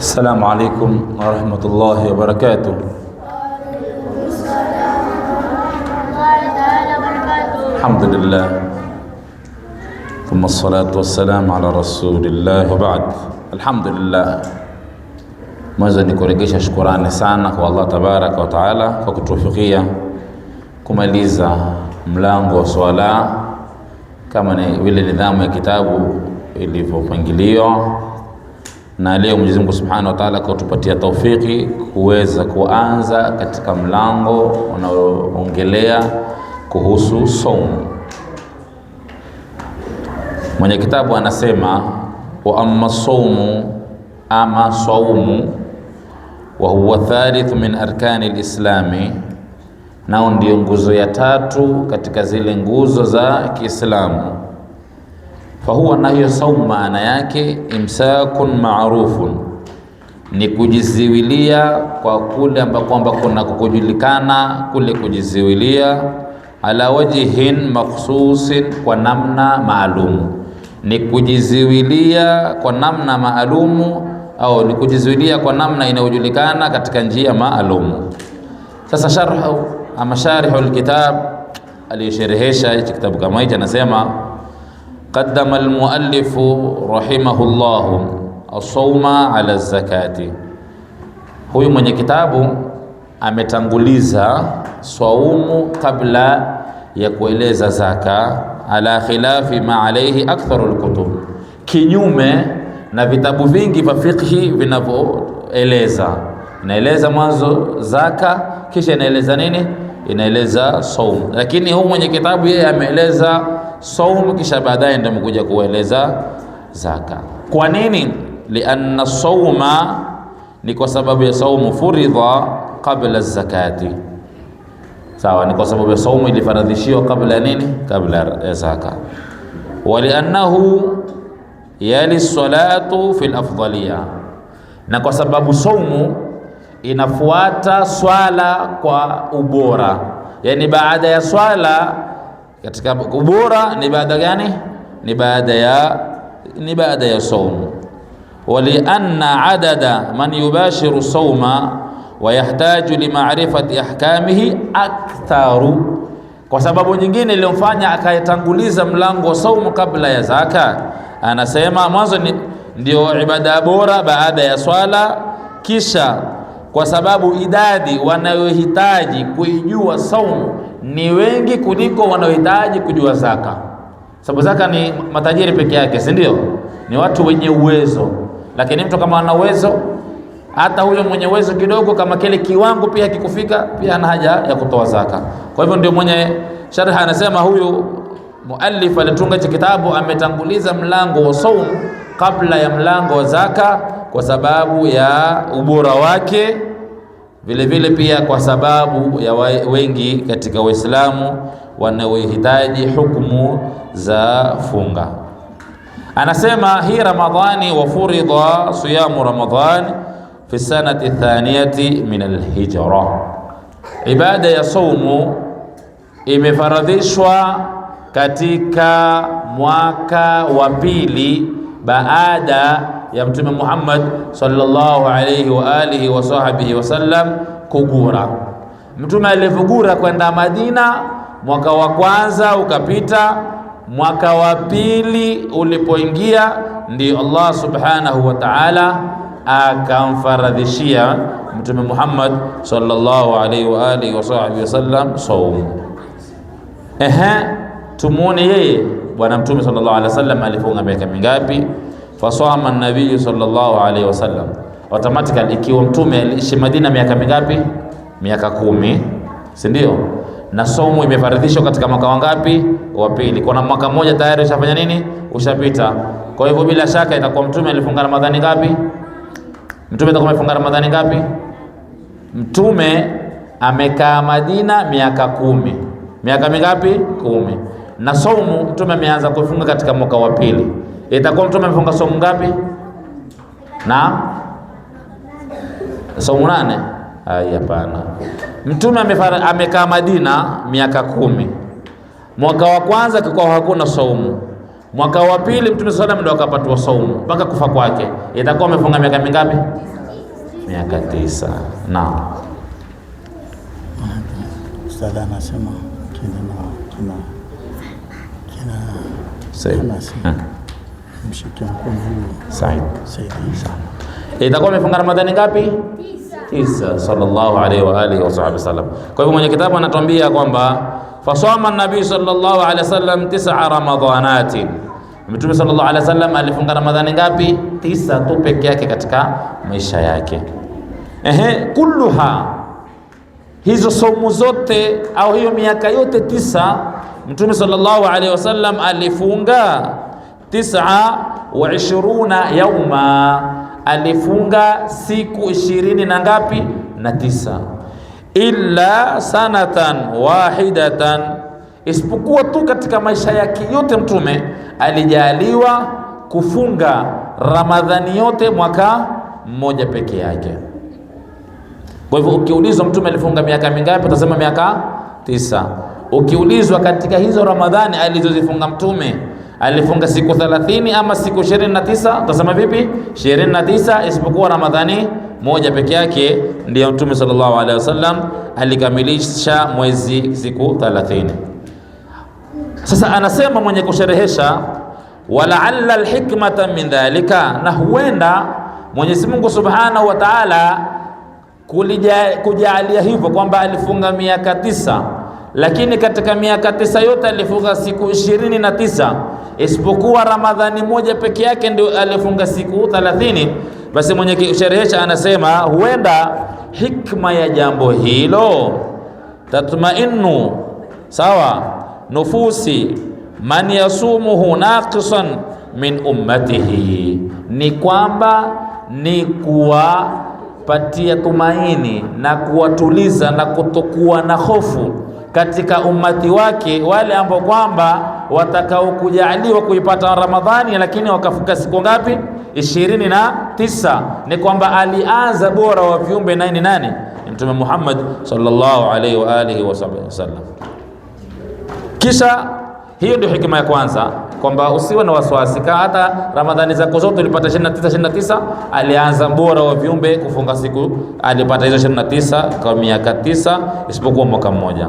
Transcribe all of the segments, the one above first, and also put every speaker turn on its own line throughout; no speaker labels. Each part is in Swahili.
السلام عليكم ورحمة الله وبركاته. الحمد لله ثم الصلاة والسلام على رسول الله وبعد. الحمد لله. Mwanzo ni kurejesha shukrani sana kwa Allah tabaraka wa taala kwa kutufikia kumaliza mlango wa swala kama ni vile nidhamu ya kitabu ilivyopangiliwa, na leo Mwenyezi Mungu Subhanahu wa Ta'ala kutupatia taufiki kuweza kuanza katika mlango unaoongelea kuhusu saumu. Mwenye kitabu anasema wa amma saumu, ama saumu, wa huwa thalithu min arkani lislami, nao ndio nguzo ya tatu katika zile nguzo za Kiislamu. Fahuwa, na hiyo saumu maana yake imsakun ma'rufun, ni kujiziwilia kwa kule ambako kwamba kuna kujulikana kule kujiziwilia, ala wajhin makhsusin, kwa namna maalumu, ni kujiziwilia kwa namna maalumu, au ni kujiziwilia kwa namna inayojulikana katika njia maalumu. Sasa sharhu ama sharihu alkitab aliyesherehesha hichi kitabu kama hichi anasema qaddama almuallifu rahimahullahu as-sawma ala zakati. Huyu mwenye kitabu ametanguliza saumu kabla ya kueleza zaka, ala khilafi ma alayhi aktharu alkutub, kinyume na vitabu vingi vya fiqhi vinavyoeleza. Inaeleza mwanzo zaka, kisha inaeleza nini? Inaeleza saumu. Lakini huyu mwenye kitabu yeye ameeleza saumu kisha baadaye ndio amekuja kueleza zaka. Kwa nini? Lianna sauma, ni kwa sababu ya saumu furidha qabla zakati. Sawa, ni kwa sababu ya saumu ilifaradhishiwa kabla nini? Kabla ya zaka. Waliannahu yali salatu fil afdaliya, na kwa sababu saumu inafuata swala kwa ubora. Yani baada ya swala katika ubora ni baada gani? Ni baada ya saumu. Walianna adada man yubashiru sauma wa yahtaju limaarifati ahkamihi aktharu, kwa sababu nyingine iliyomfanya akayatanguliza mlango wa saumu kabla ya zaka. Anasema mwanzo ndio ibada bora baada ya swala, kisha kwa sababu idadi wanayohitaji kuijua saumu ni wengi kuliko wanaohitaji kujua zaka. Sababu zaka ni matajiri peke yake, si ndio? Ni watu wenye uwezo. Lakini mtu kama ana uwezo, hata huyo mwenye uwezo kidogo, kama kile kiwango pia kikufika, pia ana haja ya kutoa zaka. Kwa hivyo ndio mwenye sharh anasema huyu muallif alitunga hichi kitabu ametanguliza mlango wa saumu kabla ya mlango wa zaka, kwa sababu ya ubora wake, vile vile pia kwa sababu ya wengi katika Waislamu wanaohitaji hukumu za funga. Anasema hii Ramadhani wa furidha siyamu Ramadhani fi sanati thaniyati min alhijra, ibada ya saumu imefaradhishwa katika mwaka wa pili baada ya Mtume Muhammad sallallahu alayhi wa alihi wa sahbihi wasallam kugura. Mtume alivugura kwenda Madina, mwaka wa kwanza ukapita, mwaka wa pili ulipoingia ndio Allah subhanahu wa ta'ala akamfaradhishia Mtume Muhammad sallallahu alayhi wa alihi wa sahbihi wasallam saumu. Tumuone yeye bwana Mtume sallallahu alayhi wasallam alifunga miaka mingapi? Fasama an-nabii sallallahu alayhi wasallam, automatically ikiwa Mtume aliishi Madina miaka mingapi? Miaka 10, si ndio? Na saumu imefaradhishwa katika mwaka wangapi? Wa pili. Kuna mwaka mmoja tayari ushafanya nini? Ushapita. Kwa hivyo bila shaka itakuwa Mtume alifunga Ramadhani ngapi? Mtume atakuwa amefunga Ramadhani ngapi? Mtume amekaa Madina miaka 10. Miaka mingapi? 10. Na saumu Mtume ameanza kufunga katika mwaka wa pili. Itakuwa Mtume amefunga saumu ngapi? Na saumu 8? Hapana. Mtume amekaa Madina miaka 10. Mwaka wa kwanza kulikuwa hakuna saumu, Mwaka wa pili Mtume sallallahu ndio akapatwa saumu mpaka kufa kwake, itakuwa amefunga miaka mingapi? Miaka 9. Naam.
Ustadha anasema mshike mkono
Said. Itakuwa amefunga Ramadhani ngapi? 9. Sallallahu alaihi wa alihi wasallam. Kwa hivyo mwenye kitabu anatuambia kwamba fasama an-nabii sallallahu alaihi wasallam 9 ramadhanati. Mtume sallallahu alaihi wasallam alifunga Ramadhani ngapi? 9 tu peke yake katika maisha yake. Kulluha, hizo somo zote au hiyo miaka yote 9 Mtume sallallahu alaihi wasallam alifunga 29 yauma, alifunga siku 20 na ngapi? Na 9. Illa sanatan wahidatan, isipokuwa tu katika maisha yake yote Mtume alijaliwa kufunga Ramadhani yote mwaka mmoja peke yake. Kwa hivyo ukiulizwa Mtume alifunga miaka mingapi, utasema miaka 9. Ukiulizwa katika hizo Ramadhani alizozifunga Mtume alifunga siku 30 ama siku 29, utasema vipi? 29, isipokuwa Ramadhani moja peke yake ndiyo Mtume sallallahu alaihi wasallam alikamilisha mwezi siku 30. Sasa anasema mwenye kusherehesha, walaalla alhikmata min dhalika, na huenda Mwenyezi Mungu Subhanahu wa Ta'ala kujalia hivyo kwamba alifunga miaka 9, lakini katika miaka 9 yote alifunga siku 29, isipokuwa Ramadhani moja peke yake ndio alifunga siku 30. Basi mwenye kusherehesha anasema huenda hikma ya jambo hilo, tatmainu sawa nufusi man yasumuhu naqisan min ummatihi, ni kwamba ni kuwapatia tumaini na kuwatuliza na kutokuwa na hofu katika ummati wake, wale ambao kwamba watakao kujaliwa kuipata Ramadhani lakini wakafunga siku ngapi? 29. Ni kwamba alianza bora wa viumbe nani? Mtume Muhammad sallallahu alaihi wa alihi wasallam. Kisha hiyo ndio hikima ya kwanza, kwamba usiwe na wasiwasi. Hata Ramadhani zako zote ulipata 29, alianza bora wa viumbe kufunga siku, alipata hizo 29 kwa miaka 9 isipokuwa mwaka mmoja.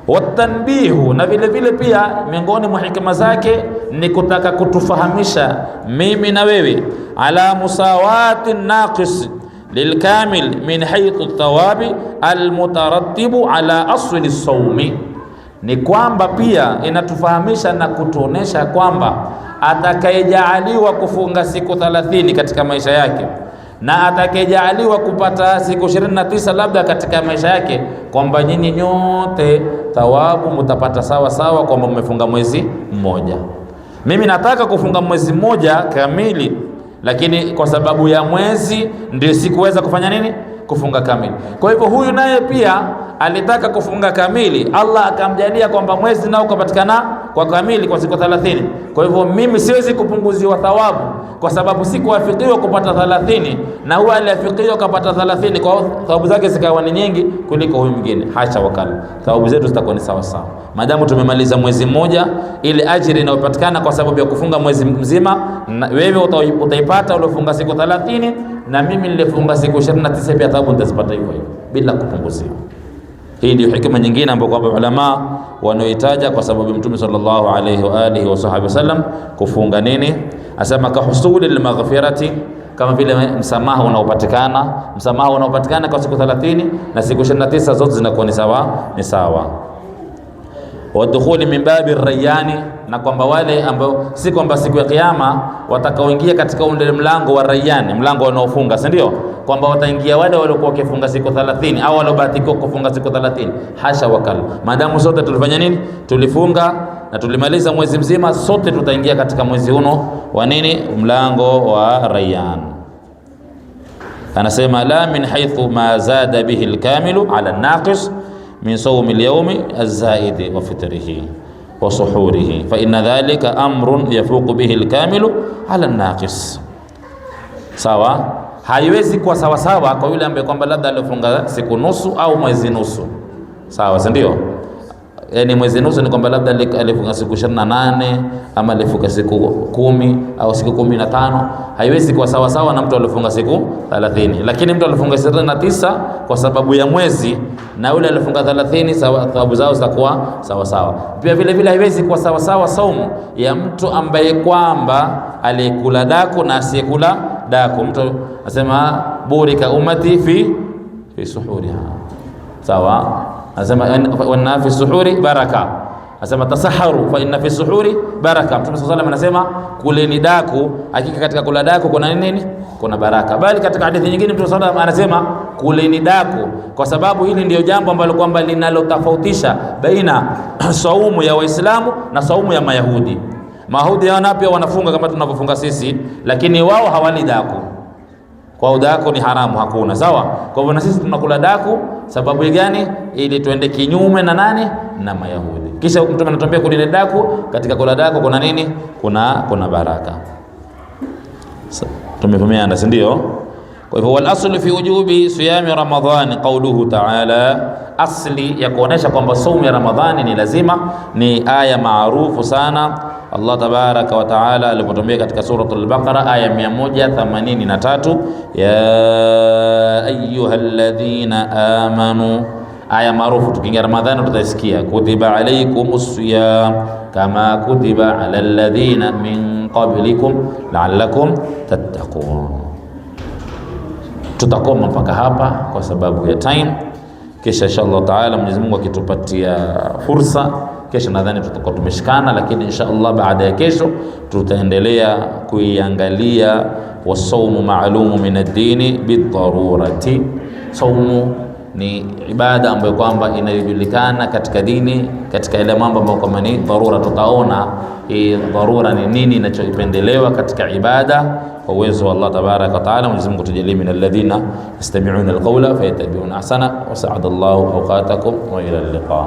Watanbihu, na vile vile pia miongoni mwa hikima zake ni kutaka kutufahamisha mimi na wewe, ala musawati naqis lilkamil min haythu thawabi almutarattibu ala asli as-sawmi, ni kwamba pia inatufahamisha na kutuonesha kwamba atakayejaaliwa kufunga siku 30 katika maisha yake na atakayejaaliwa kupata siku 29 labda katika maisha yake, kwamba nyinyi nyote thawabu mtapata sawa sawa, kwamba mmefunga mwezi mmoja. Mimi nataka kufunga mwezi mmoja kamili, lakini kwa sababu ya mwezi ndio sikuweza kufanya nini? Kufunga kamili. Kwa hivyo huyu naye pia alitaka kufunga kamili, Allah akamjalia kwamba mwezi nao ukapatikana kwa kamili kwa siku 30. Kwa hivyo mimi siwezi kupunguziwa thawabu kwa sababu sikuafikiwa kupata 30 na huwa aliafikiwa kupata 30, kwa thawabu zake zikawa ni nyingi kuliko huyu mwingine. Hasha wakala, thawabu zetu zitakuwa ni sawa sawa maadamu tumemaliza mwezi mmoja. Ile ajira inayopatikana kwa sababu ya kufunga mwezi mzima, wewe utaipata uliofunga siku 30, na mimi nilifunga siku 29 pia thawabu nitazipata hivyo hivyo bila kupunguziwa. Hii ndio hikima nyingine ambayo kwamba ulama wanaoitaja kwa sababu Mtume sallallahu alaihi wa alihi wasallam kufunga nini, asema kahusuli lilmaghfirati, kama vile msamaha unaopatikana kwa siku 30 na siku 29 zote zinakuwa ni sawa. Wadukhuli min babi rayani, na kwamba wale ambao si kwamba siku ya kiyama watakaoingia katika ule mlango wa Rayyan, mlango wanaofunga, si ndio? Kwamba wataingia wale waliokuwa wakifunga siku 30 au waliobahatika kufunga siku 30. Hasha wakala, maadamu sote tulifanya nini? Tulifunga na tulimaliza mwezi mzima, sote tutaingia katika mwezi uno wa nini? Mlango wa Rayyan. Anasema la min haythu ma zada bihi alkamilu ala naqis min sawmi alyawmi az-zaidi wa fitrihi wa suhurihi fa inna dhalika amrun yafuqu bihi alkamilu ala an-naqis. Sawa, haiwezi kuwa sawa sawa kwa yule ambaye kwamba labda alifunga siku nusu au mwezi nusu, sawa, si ndio? yani mwezi nusu ni kwamba labda alifunga siku 28 ama alifunga siku 10 au siku 15, haiwezi kuwa sawa sawa na mtu alifunga siku 30. Lakini mtu alifunga 29 kwa sababu ya mwezi na yule alifunga 30, thawabu zao zitakuwa sawa sawa. Pia vile vile haiwezi kuwa sawa sawa saumu ya mtu ambaye kwamba aliyekula daku na asiyekula daku. Mtu asema burika ummati fi suhuriha, sawa. Anasema wana fi suhuri baraka, anasema tasaharu fa inna fi suhuri baraka. Mtume sallallahu alayhi wasallam anasema kuleni daku, hakika katika kula daku kuna nini? Kuna baraka. Bali katika hadithi nyingine Mtume sallallahu alayhi wasallam anasema kuleni daku, kwa sababu hili ndio jambo ambalo kwamba linalotofautisha baina saumu ya Waislamu na saumu ya Mayahudi. Mayahudi hao pia wanafunga kama tunavyofunga sisi, lakini wao hawali daku. Kwa daku ni haramu, hakuna, sawa. Kwa hivyo na sisi tunakula daku sababu gani? Ili tuende kinyume na nani? Na Mayahudi. Kisha Mtume anatuambia kulile daku, katika kula daku kuna nini? Kuna baraka. Tumefahamana, si ndio? Kwa hivyo wal aslu fi wujubi siyami ramadhani qawluhu ta'ala, asli ya kuonesha kwamba saumu ya Ramadhani ni lazima ni aya maarufu sana Allah tabaraka wa taala alipotuambia katika suratul Baqara aya 183, ya ayyuhalladhina amanu, aya maarufu. Tukiingia Ramadhani tutasikia kutiba alaykumus siyam kama kutiba alal ladhina min qablikum la'allakum tattaqun. Tutakoma mpaka hapa kwa sababu ya time. Kisha inshallah taala Mwenyezi Mungu akitupatia fursa, kesho nadhani tutakuwa tumeshikana, lakini inshallah baada ya kesho tutaendelea kuiangalia wasaumu maalumu min ad-dini bid-darurati. Saumu ni ibada ambayo kwamba inajulikana katika dini, katika ile mambo ambayo kama ni dharura. Tutaona dharura ni nini inachopendelewa katika ibada kwa uwezo wa Allah tabaraka wa taala. Mwenyezi Mungu tujalie min alladhina yastami'una alqawla fayattabi'una ahsana. Wa sa'adallahu awqatakum wa ila al-liqa.